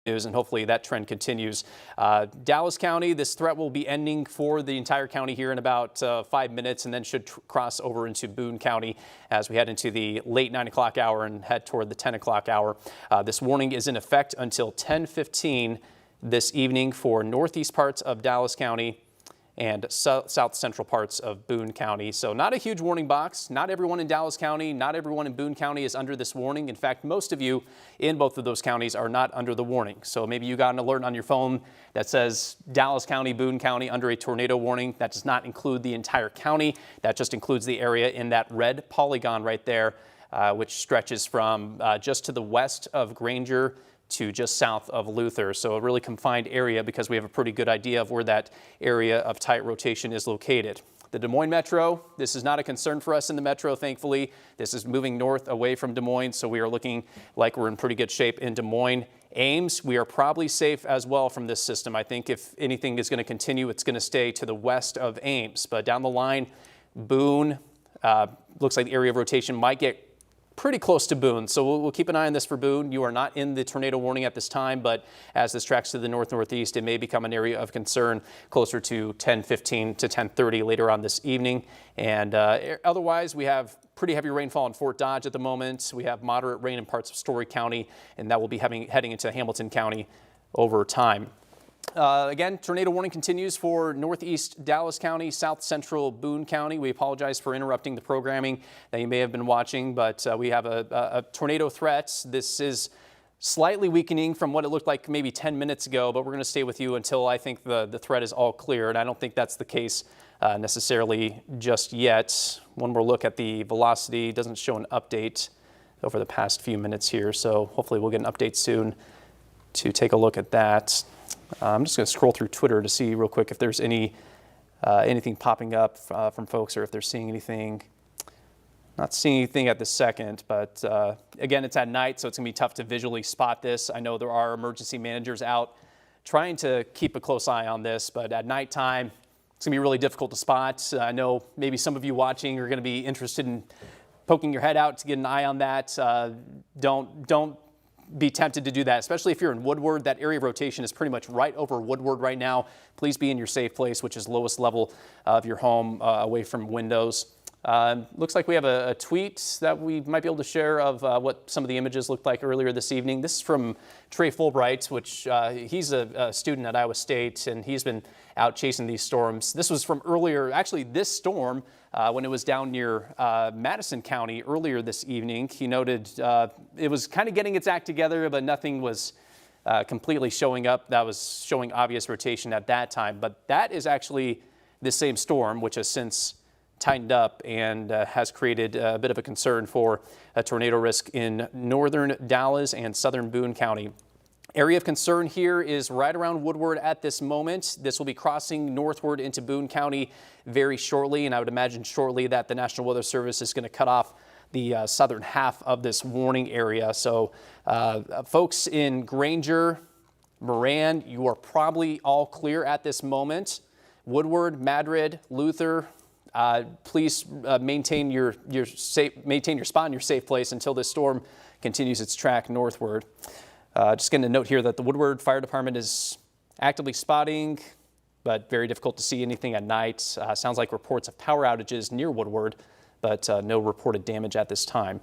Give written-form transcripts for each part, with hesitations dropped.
news, and hopefully that trend continues. Dallas County, this threat will be ending for the entire county here in about 5 minutes, and then should cross over into Boone County as we head into the late 9 o'clock hour and head toward the 10 o'clock hour. This warning is in effect until 10:15 this evening for northeast parts of Dallas County and south central parts of Boone County. So not a huge warning box. Not everyone in Dallas County, not everyone in Boone County is under this warning. In fact, most of you in both of those counties are not under the warning. So maybe you got an alert on your phone that says Dallas County, Boone County under a tornado warning. That does not include the entire county. That just includes the area in that red polygon right there, which stretches from just to the west of Granger to just south of Luther. So a really confined area because we have a pretty good idea of where that area of tight rotation is located. The Des Moines Metro, this is not a concern for us in the Metro, thankfully. This is moving north away from Des Moines, so we are looking like we're in pretty good shape in Des Moines. Ames, we are probably safe as well from this system. I think if anything is going to continue, it's going to stay to the west of Ames. But down the line, Boone, looks like the area of rotation might get pretty close to Boone, so we'll keep an eye on this for Boone. You are not in the tornado warning at this time, but as this tracks to the north-northeast, it may become an area of concern closer to 10:15 to 10:30 later on this evening. And otherwise, we have pretty heavy rainfall in Fort Dodge at the moment. We have moderate rain in parts of Story County, and that will be heading into Hamilton County over time. Again, tornado warning continues for northeast Dallas County, south central Boone County. We apologize for interrupting the programming that you may have been watching, but we have a tornado threat. This is slightly weakening from what it looked like maybe 10 minutes ago, but we're going to stay with you until I think the threat is all clear, and I don't think that's the case necessarily just yet. One more look at the velocity. Doesn't show an update over the past few minutes here, so hopefully we'll get an update soon to take a look at that. I'm just going to scroll through Twitter to see real quick if there's anything popping up from folks or if they're seeing anything. Not seeing anything at the second, but again, it's at night, so it's going to be tough to visually spot this. I know there are emergency managers out trying to keep a close eye on this, but at nighttime, it's going to be really difficult to spot. I know maybe some of you watching are going to be interested in poking your head out to get an eye on that. Don't be tempted to do that, especially if you're in Woodward. That area of rotation is pretty much right over Woodward right now. Please be in your safe place, which is lowest level of your home, away from windows. Looks like we have a tweet that we might be able to share of what some of the images looked like earlier this evening. This is from Trey Fulbright, which he's a student at Iowa State, and he's been out chasing these storms. This was from earlier, actually this storm, when it was down near Madison County earlier this evening. He noted it was kind of getting its act together, but nothing was completely showing up. That was showing obvious rotation at that time. But that is actually the same storm, which has since tightened up and has created a bit of a concern for a tornado risk in northern Dallas and southern Boone County. Area of concern here is right around Woodward at this moment. This will be crossing northward into Boone County very shortly, and I would imagine shortly that the National Weather Service is going to cut off the southern half of this warning area. So folks in Granger, Moran, you are probably all clear at this moment. Woodward, Madrid, Luther, please maintain your spot in your safe place until this storm continues its track northward. Just getting a note here that the Woodward Fire Department is actively spotting, but very difficult to see anything at night. Sounds like reports of power outages near Woodward, but no reported damage at this time.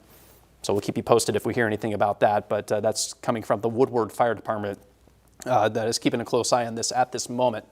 So we'll keep you posted if we hear anything about that, but that's coming from the Woodward Fire Department that is keeping a close eye on this at this moment.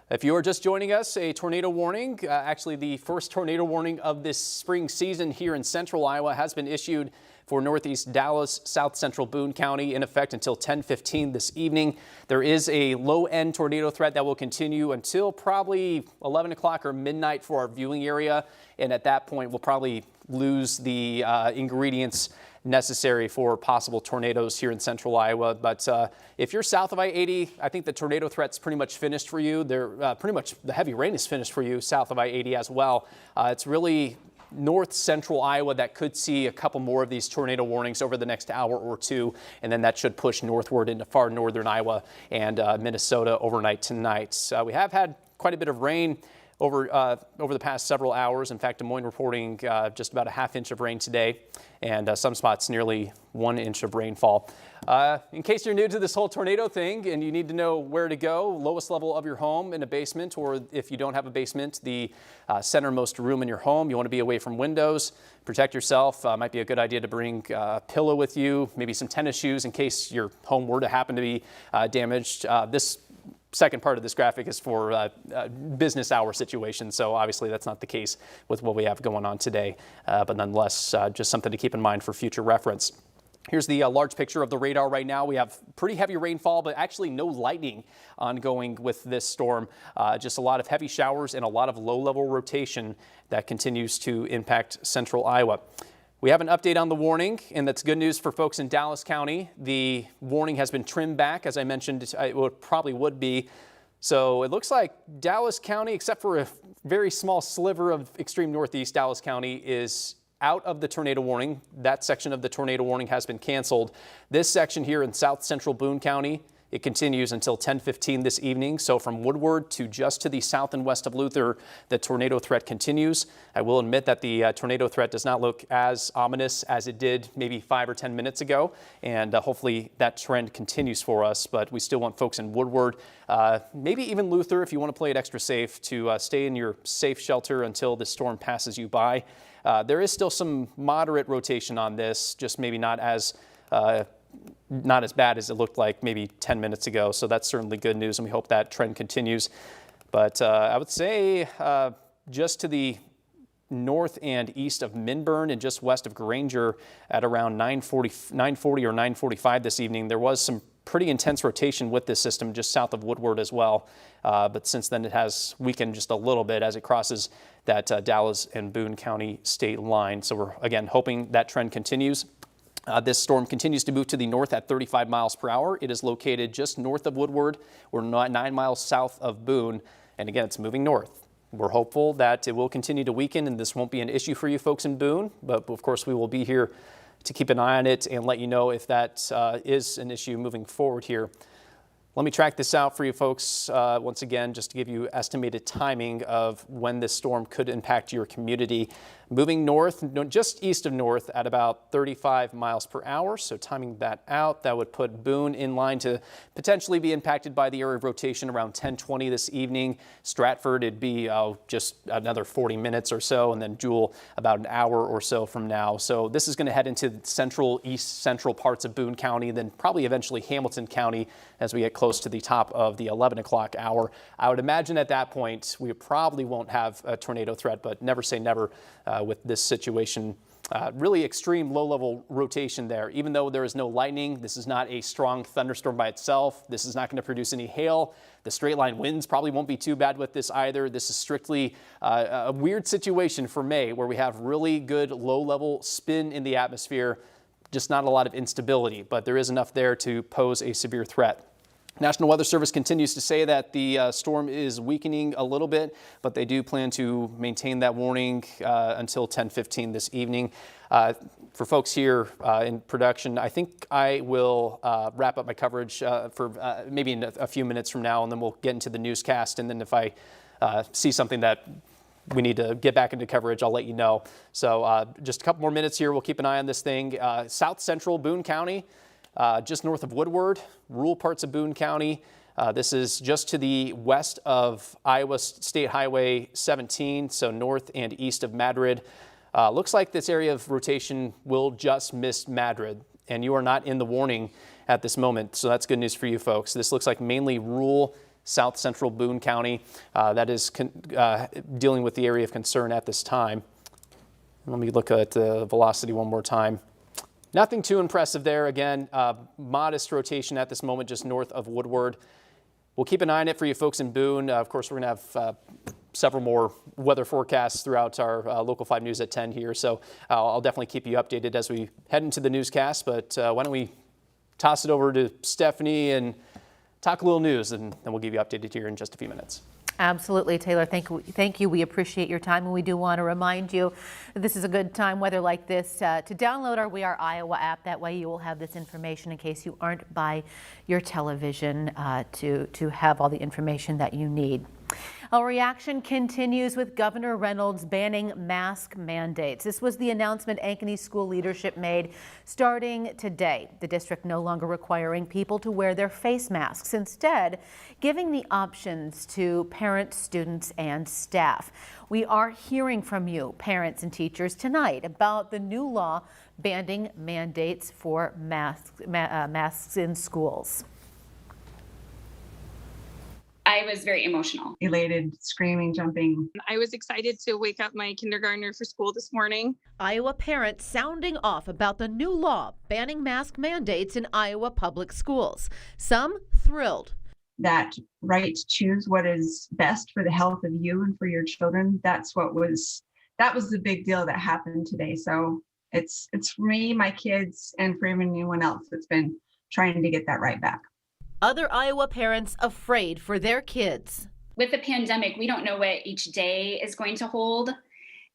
If you are just joining us, a tornado warning, actually the first tornado warning of this spring season here in central Iowa has been issued for northeast Dallas, south central Boone County, in effect until 10:15 this evening. There is a low-end tornado threat that will continue until probably 11 o'clock or midnight for our viewing area, and at that point we'll probably lose the ingredients necessary for possible tornadoes here in central Iowa. But if you're south of I-80, I think the tornado threat's pretty much finished for you. Pretty much the heavy rain is finished for you south of I-80 as well. It's really north central Iowa that could see a couple more of these tornado warnings over the next hour or two, and then that should push northward into far northern Iowa and Minnesota overnight tonight. We have had quite a bit of rain over the past several hours. In fact, Des Moines reporting just about a ½ inch of rain today, and some spots nearly 1 inch of rainfall. In case you're new to this whole tornado thing and you need to know where to go, lowest level of your home in a basement, or if you don't have a basement, the centermost room in your home. You want to be away from windows, protect yourself. Might be a good idea to bring a pillow with you, maybe some tennis shoes in case your home were to happen to be damaged. This second part of this graphic is for business hour situations, so obviously that's not the case with what we have going on today, but nonetheless, just something to keep in mind for future reference. Here's the large picture of the radar right now. We have pretty heavy rainfall, but actually no lightning ongoing with this storm. Just a lot of heavy showers and a lot of low-level rotation that continues to impact central Iowa. We have an update on the warning, and that's good news for folks in Dallas County. The warning has been trimmed back, as I mentioned, it probably would be. So it looks like Dallas County, except for a very small sliver of extreme northeast Dallas County, is out of the tornado warning. That section of the tornado warning has been canceled. This section here in south central Boone County, it continues until 10:15 this evening. So from Woodward to just to the south and west of Luther, the tornado threat continues. I will admit that the tornado threat does not look as ominous as it did maybe 5 or 10 minutes ago. And hopefully that trend continues for us. But we still want folks in Woodward, maybe even Luther, if you want to play it extra safe, to stay in your safe shelter until the storm passes you by. There is still some moderate rotation on this, just maybe not as bad as it looked like maybe 10 minutes ago. So that's certainly good news, and we hope that trend continues. But I would say just to the north and east of Minburn and just west of Granger at around 9:40 or 9:45 this evening, there was some pretty intense rotation with this system just south of Woodward as well. But since then it has weakened just a little bit as it crosses that Dallas and Boone County state line. So we're again hoping that trend continues. This storm continues to move to the north at 35 miles per hour. It is located just north of Woodward. We're 9 miles south of Boone. And again, it's moving north. We're hopeful that it will continue to weaken and this won't be an issue for you folks in Boone. But of course, we will be here to keep an eye on it and let you know if that is an issue moving forward here. Let me track this out for you folks once again, just to give you estimated timing of when this storm could impact your community. Moving north, just east of north at about 35 miles per hour. So timing that out, that would put Boone in line to potentially be impacted by the area of rotation around 10:20 this evening. Stratford, it'd be just another 40 minutes or so, and then Jewel about an hour or so from now. So this is going to head into the central, east central parts of Boone County, then probably eventually Hamilton County as we get close to the top of the 11 o'clock hour. I would imagine at that point we probably won't have a tornado threat, but never say never with this situation. Really extreme low-level rotation there. Even though there is no lightning, this is not a strong thunderstorm by itself. This is not going to produce any hail. The straight line winds probably won't be too bad with this either. This is strictly a weird situation for May, where we have really good low-level spin in the atmosphere, just not a lot of instability, but there is enough there to pose a severe threat. National Weather Service continues to say that the storm is weakening a little bit, but they do plan to maintain that warning until 10:15 this evening. For folks here in production, I think I will wrap up my coverage for maybe in a few minutes from now, and then we'll get into the newscast. And then if I see something that we need to get back into coverage, I'll let you know. So just a couple more minutes here. We'll keep an eye on this thing. South central Boone County. Just north of Woodward, rural parts of Boone County. This is just to the west of Iowa State Highway 17, so north and east of Madrid. Looks like this area of rotation will just miss Madrid, and you are not in the warning at this moment, so that's good news for you folks. This looks like mainly rural south central Boone County that is dealing with the area of concern at this time. Let me look at the velocity one more time. Nothing too impressive there. Again, modest rotation at this moment just north of Woodward. We'll keep an eye on it for you folks in Boone. Of course, we're going to have several more weather forecasts throughout our Local 5 News at 10 here. So I'll definitely keep you updated as we head into the newscast. But why don't we toss it over to Stephanie and talk a little news, and then we'll give you updated here in just a few minutes. Absolutely, Taylor. Thank you. We appreciate your time, and we do want to remind you that this is a good time, weather like this, to download our We Are Iowa app. That way you will have this information in case you aren't by your television to have all the information that you need. Our reaction continues with Governor Reynolds banning mask mandates. This was the announcement Ankeny school leadership made starting today. The district no longer requiring people to wear their face masks, instead giving the options to parents, students, and staff. We are hearing from you, parents and teachers, tonight about the new law banning mandates for masks in schools. I was very emotional. Elated, screaming, jumping. I was excited to wake up my kindergartner for school this morning. Iowa parents sounding off about the new law banning mask mandates in Iowa public schools. Some thrilled. That right to choose what is best for the health of you and for your children. That was the big deal that happened today. So it's for me, my kids, and for anyone else that's been trying to get that right back. Other Iowa parents afraid for their kids. With the pandemic, we don't know what each day is going to hold.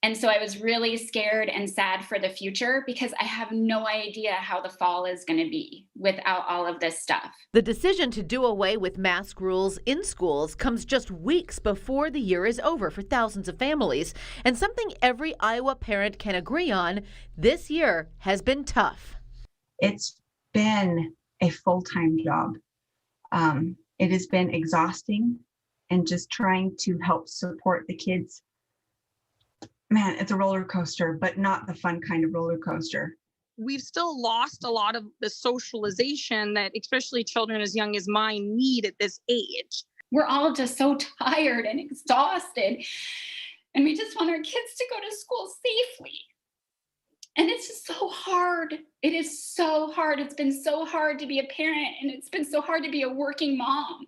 And so I was really scared and sad for the future because I have no idea how the fall is going to be without all of this stuff. The decision to do away with mask rules in schools comes just weeks before the year is over for thousands of families, and something every Iowa parent can agree on: this year has been tough. It's been a full-time job. It has been exhausting, and just trying to help support the kids. Man, it's a roller coaster, but not the fun kind of roller coaster. We've still lost a lot of the socialization that especially children as young as mine need at this age. We're all just so tired and exhausted, and we just want our kids to go to school safely. And it's just so hard. It is so hard. It's been so hard to be a parent, and it's been so hard to be a working mom.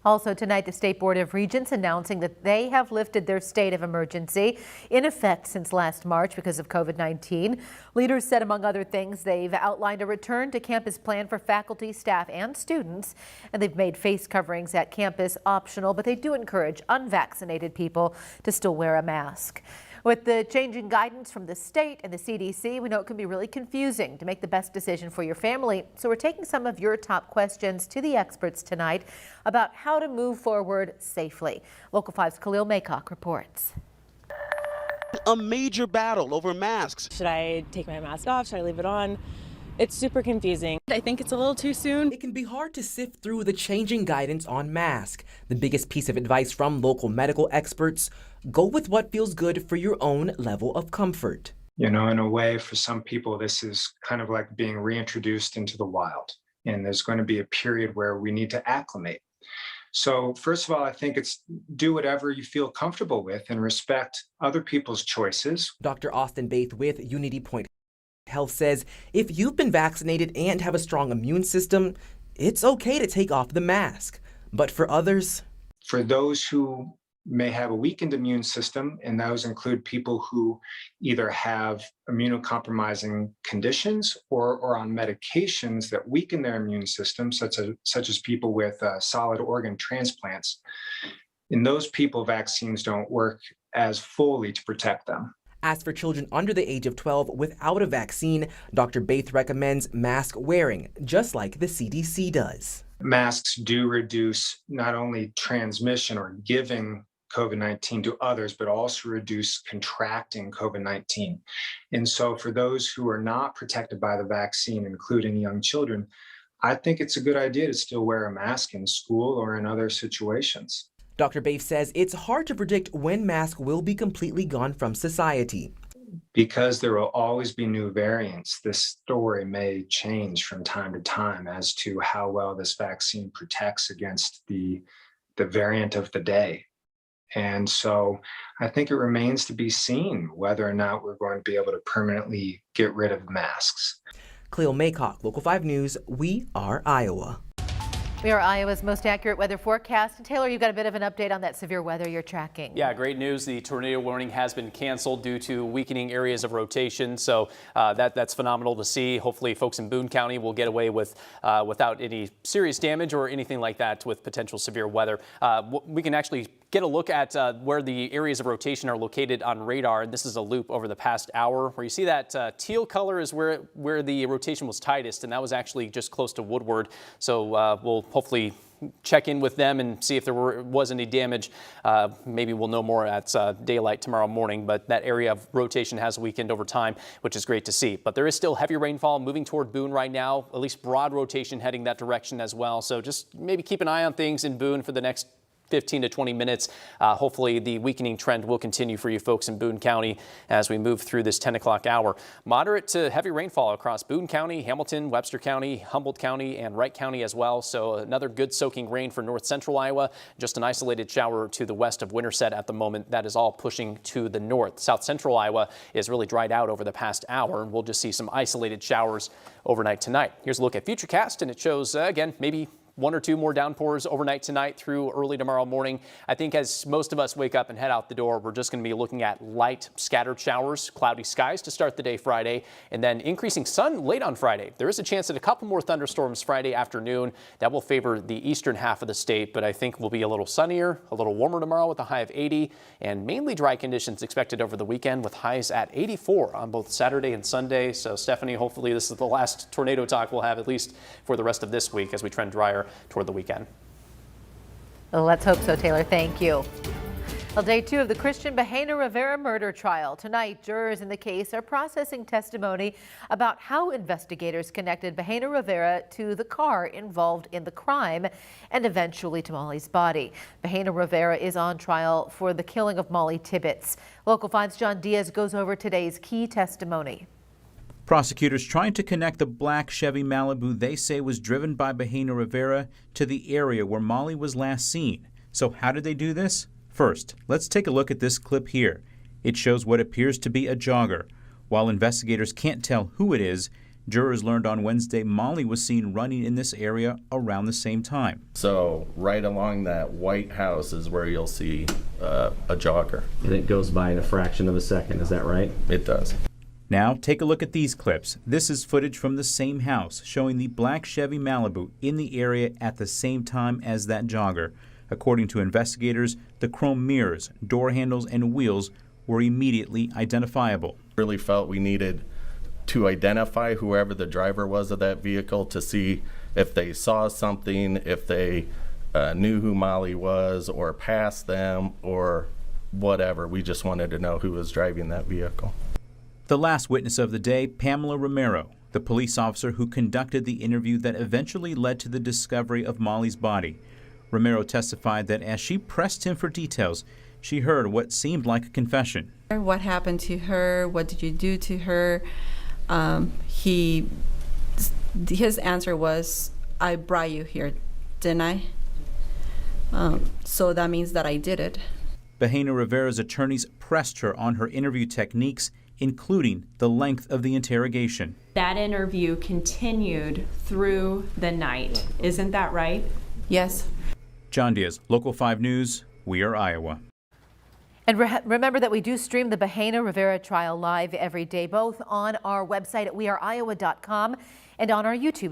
Also tonight, the State Board of Regents announcing that they have lifted their state of emergency, in effect since last March because of COVID-19. Leaders said, among other things, they've outlined a return to campus plan for faculty, staff, and students, and they've made face coverings at campus optional, but they do encourage unvaccinated people to still wear a mask. With the changing guidance from the state and the CDC, we know it can be really confusing to make the best decision for your family. So we're taking some of your top questions to the experts tonight about how to move forward safely. Local 5's Khalil Maycock reports. A major battle over masks. Should I take my mask off? Should I leave it on? It's super confusing. I think it's a little too soon. It can be hard to sift through the changing guidance on masks. The biggest piece of advice from local medical experts: go with what feels good for your own level of comfort. You know, in a way, for some people, this is kind of like being reintroduced into the wild. And there's going to be a period where we need to acclimate. So first of all, I think it's do whatever you feel comfortable with and respect other people's choices. Dr. Austin Baith with Unity Point Health says if you've been vaccinated and have a strong immune system, it's okay to take off the mask. But for others, for those who may have a weakened immune system, and those include people who either have immunocompromising conditions or on medications that weaken their immune system, such as people with solid organ transplants. In those people, vaccines don't work as fully to protect them. As for children under the age of 12 without a vaccine, Dr. Baith recommends mask wearing, just like the CDC does. Masks do reduce not only transmission or giving COVID-19 to others, but also reduce contracting COVID-19. And so for those who are not protected by the vaccine, including young children, I think it's a good idea to still wear a mask in school or in other situations. Dr. Baith says it's hard to predict when masks will be completely gone from society. Because there will always be new variants, this story may change from time to time as to how well this vaccine protects against the variant of the day. And so I think it remains to be seen whether or not we're going to be able to permanently get rid of masks. Khalil Maycock, Local 5 News, we are Iowa. We are Iowa's most accurate weather forecast. And Taylor, you've got a bit of an update on that severe weather you're tracking. Yeah, great news. The tornado warning has been canceled due to weakening areas of rotation. So that's phenomenal to see. Hopefully folks in Boone County will get away with without any serious damage or anything like that with potential severe weather. We can actually get a look at where the areas of rotation are located on radar. And this is a loop over the past hour where you see that teal color is where the rotation was tightest. And that was actually just close to Woodward. So we'll hopefully check in with them and see if there was any damage. Maybe we'll know more at daylight tomorrow morning, but that area of rotation has weakened over time, which is great to see. But there is still heavy rainfall moving toward Boone right now, at least broad rotation heading that direction as well. So just maybe keep an eye on things in Boone for the next 15 to 20 minutes. Hopefully the weakening trend will continue for you folks in Boone County as we move through this 10 o'clock hour. Moderate to heavy rainfall across Boone County, Hamilton, Webster County, Humboldt County, and Wright County as well. So another good soaking rain for north central Iowa. Just an isolated shower to the west of Winterset at the moment. That is all pushing to the north. South central Iowa is really dried out over the past hour, and we'll just see some isolated showers overnight tonight. Here's a look at Futurecast, and it shows, again, maybe one or two more downpours overnight tonight through early tomorrow morning. I think as most of us wake up and head out the door, we're just going to be looking at light scattered showers, cloudy skies to start the day Friday, and then increasing sun late on Friday. There is a chance at a couple more thunderstorms Friday afternoon. That will favor the eastern half of the state, but I think we'll be a little sunnier, a little warmer tomorrow with a high of 80, and mainly dry conditions expected over the weekend with highs at 84 on both Saturday and Sunday. So Stephanie, hopefully this is the last tornado talk we'll have, at least for the rest of this week, as we trend drier toward the weekend. Well, let's hope so, Taylor. Thank you. Well, day 2 of the Christian Rivera murder trial. Tonight, jurors in the case are processing testimony about how investigators connected Rivera to the car involved in the crime and eventually to Molly's body. Rivera is on trial for the killing of Molly Tibbetts. Local 5's John Diaz goes over today's key testimony. Prosecutors trying to connect the black Chevy Malibu they say was driven by Rivera to the area where Molly was last seen. So how did they do this? First, let's take a look at this clip here. It shows what appears to be a jogger. While investigators can't tell who it is, jurors learned on Wednesday Molly was seen running in this area around the same time. So right along that white house is where you'll see a jogger. And it goes by in a fraction of a second, is that right? It does. Now, take a look at these clips. This is footage from the same house showing the black Chevy Malibu in the area at the same time as that jogger. According to investigators, the chrome mirrors, door handles, and wheels were immediately identifiable. Really felt we needed to identify whoever the driver was of that vehicle to see if they saw something, if they knew who Molly was or passed them or whatever. We just wanted to know who was driving that vehicle. The last witness of the day, Pamela Romero, the police officer who conducted the interview that eventually led to the discovery of Molly's body. Romero testified that as she pressed him for details, she heard what seemed like a confession. What happened to her? What did you do to her? His answer was, I brought you here, didn't I? So that means that I did it. Rivera's attorneys pressed her on her interview techniques, including the length of the interrogation. That interview continued through the night. Isn't that right? Yes. John Diaz, Local 5 News, We Are Iowa. And remember that we do stream the Rivera trial live every day, both on our website at weareiowa.com and on our YouTube